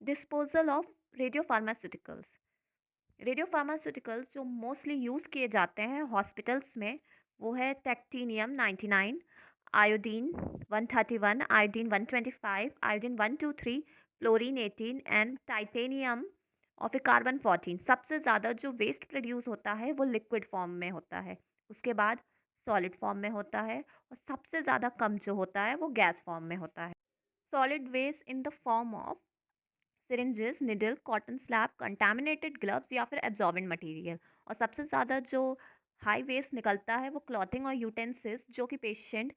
Disposal of radio pharmaceuticals जो mostly use किए जाते हैं हॉस्पिटल्स में, वो है टेक्टीनियम 99, iodine 131, iodine 125, iodine 123, fluorine 18 and titanium और फिर कार्बन 14। सबसे ज़्यादा जो वेस्ट प्रोड्यूस होता है वो लिक्विड फॉर्म में होता है, उसके बाद सॉलिड फॉर्म में होता है, और सबसे ज़्यादा कम जो होता है वो गैस फॉर्म में होता है। Solid waste in the form of syringes, needle, cotton slab, contaminated gloves या फिर एब्जॉर्बेंट मटेरियल। और सबसे ज़्यादा जो हाई वेस्ट निकलता है वो क्लॉथिंग और यूटेंसिल्स, जो कि पेशेंट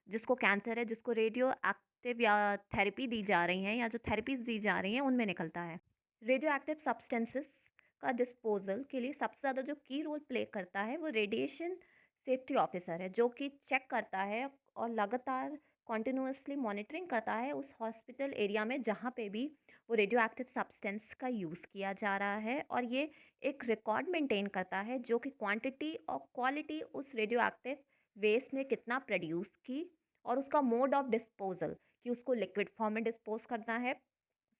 जिसको कैंसर है, जिसको रेडियो एक्टिव या थेरेपी दी जा रही हैं या जो थेरेपीज दी जा रही हैं उनमें निकलता है। रेडियो एक्टिव सब्सटेंसेस का डिस्पोजल के लिए सबसे ज़्यादा जो की रोल प्ले करता है वो रेडिएशन सेफ्टी ऑफिसर है, जो कि चेक करता है और लगातार कॉन्टिन्यूसली मॉनिटरिंग करता है उस हॉस्पिटल एरिया में जहाँ पे भी वो रेडियो एक्टिव सब्सटेंस का यूज़ किया जा रहा है, और ये एक रिकॉर्ड मेंटेन करता है जो कि क्वांटिटी और क्वालिटी उस रेडियो एक्टिव वेस्ट ने कितना प्रोड्यूस की, और उसका मोड ऑफ डिस्पोजल, कि उसको लिक्विड फॉर्म में डिस्पोज करना है,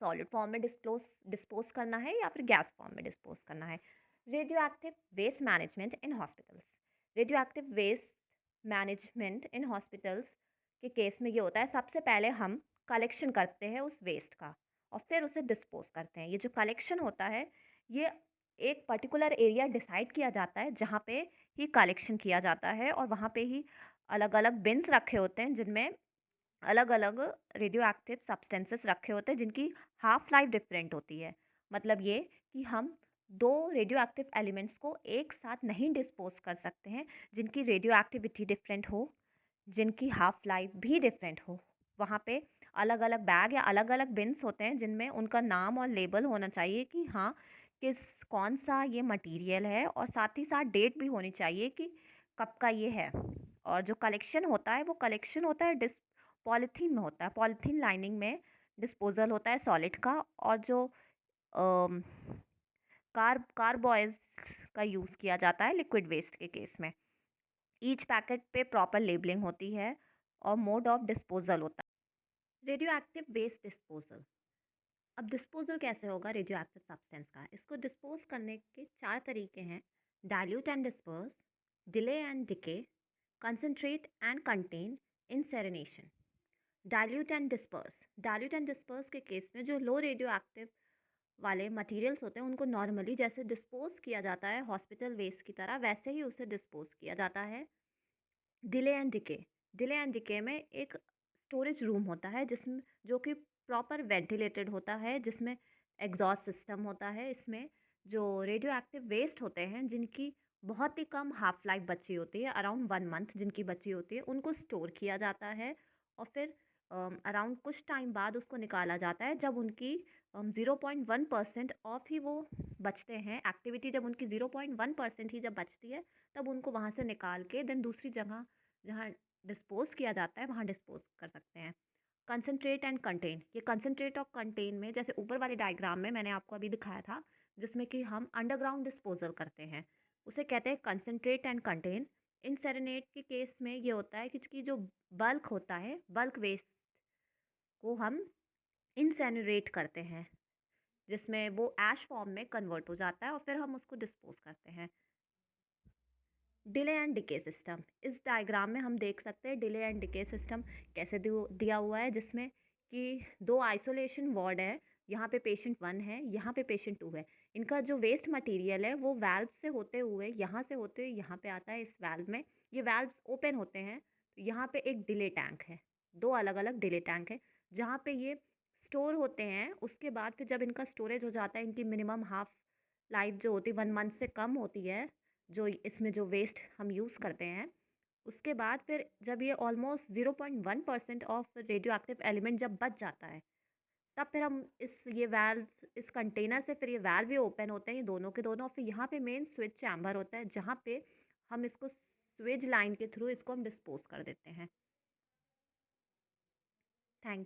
सॉलिड फॉर्म में डिस्पोज करना है, या फिर गैस फॉर्म में डिस्पोज करना है। Radioactive waste management in hospitals. Radioactive waste management in hospitals के केस में ये होता है, सबसे पहले हम कलेक्शन करते हैं उस वेस्ट का और फिर उसे डिस्पोज करते हैं। ये जो कलेक्शन होता है, ये एक पर्टिकुलर एरिया डिसाइड किया जाता है जहाँ पे ही कलेक्शन किया जाता है, और वहाँ पे ही अलग अलग बिन्स रखे होते हैं जिनमें अलग अलग रेडियो एक्टिव सब्सटेंसेस रखे होते हैं जिनकी हाफ लाइफ डिफरेंट होती है। मतलब ये कि हम दो रेडियो एक्टिव एलिमेंट्स को एक साथ नहीं डिस्पोज कर सकते हैं जिनकी रेडियो एक्टिविटी डिफरेंट हो, जिनकी हाफ लाइफ भी डिफरेंट हो। वहाँ पे अलग अलग बैग या अलग अलग बिन्स होते हैं जिनमें उनका नाम और लेबल होना चाहिए कि हाँ, किस कौन सा ये मटेरियल है, और साथ ही साथ डेट भी होनी चाहिए कि कब का ये है। और जो कलेक्शन होता है वो कलेक्शन होता है पॉलीथीन में होता है, पॉलीथीन लाइनिंग में डिस्पोजल होता है सॉलिड का। और जो कार्बॉयज का यूज़ किया जाता है लिक्विड वेस्ट के केस में। ईच पैकेट पे प्रॉपर लेबलिंग होती है और मोड ऑफ डिस्पोजल होता है। Radioactive waste disposal. अब डिस्पोजल कैसे होगा रेडियो एक्टिव सब्सटेंस का? इसको डिस्पोज करने के चार तरीके हैं: dilute and disperse, delay and decay, concentrate and contain, incineration. Dilute and disperse के केस में जो लो रेडियो एक्टिव वाले मटेरियल्स होते हैं उनको नॉर्मली जैसे डिस्पोज किया जाता है हॉस्पिटल वेस्ट की तरह, वैसे ही उसे डिस्पोज किया जाता है। डिले एंड डिके में एक स्टोरेज रूम होता है जिसमें जो कि प्रॉपर वेंटिलेटेड होता है, जिसमें एग्जॉस्ट सिस्टम होता है। इसमें जो रेडियो एक्टिव वेस्ट होते हैं जिनकी बहुत ही कम हाफ लाइफ बची होती है, अराउंड 1 मंथ जिनकी बची होती है, उनको स्टोर किया जाता है, और फिर अराउंड कुछ टाइम बाद उसको निकाला जाता है जब उनकी 0.1% ऑफ ही वो बचते हैं। एक्टिविटी जब उनकी 0.1% ही जब बचती है, तब उनको वहाँ से निकाल के देन दूसरी जगह जहाँ डिस्पोज किया जाता है वहाँ डिस्पोज कर सकते हैं। Concentrate and contain. ये कंसनट्रेट और कंटेन में जैसे ऊपर वाले डायग्राम में मैंने आपको अभी दिखाया था, जिसमें कि हम अंडरग्राउंड डिस्पोजल करते हैं, उसे कहते हैं कंसनट्रेट एंड कंटेन। इंसेरेनेट के केस में ये होता है कि इसकी जो बल्क होता है, बल्क वेस्ट को हम इंसेनरेट करते हैं, जिसमें वो ऐश फॉर्म में कन्वर्ट हो जाता है और फिर हम उसको डिस्पोज करते हैं। Delay and decay system. इस डायग्राम में हम देख सकते हैं डिले एंड डिके सिस्टम कैसे दिया हुआ है, जिसमें कि दो आइसोलेशन वार्ड है। यहाँ पे पेशेंट 1 है, यहाँ पे पेशेंट 2 है। इनका जो वेस्ट मटेरियल है वो वाल्व से होते हुए यहाँ से होते हुए यहाँ पे आता है। इस वाल्व में ये वाल्व्स ओपन होते हैं, तो यहाँ पे एक डिले टैंक है, दो अलग अलग डिले टैंक है जहाँ पे ये स्टोर होते हैं। उसके बाद फिर जब इनका स्टोरेज हो जाता है, इनकी मिनिमम हाफ लाइफ जो होती है 1 मंथ से कम होती है, जो इसमें जो वेस्ट हम यूज़ करते हैं, उसके बाद फिर जब ये almost 0.1% of radio active element जब बच जाता है, तब फिर हम ये वाल्व इस कंटेनर से फिर ये वाल्व भी ओपन होते हैं, ये दोनों के दोनों। फिर यहाँ पे मेन स्विच चैम्बर होता है जहाँ पे हम इसको स्विच लाइन के थ्रू इसको हम डिस्पोज कर देते हैं। थैंक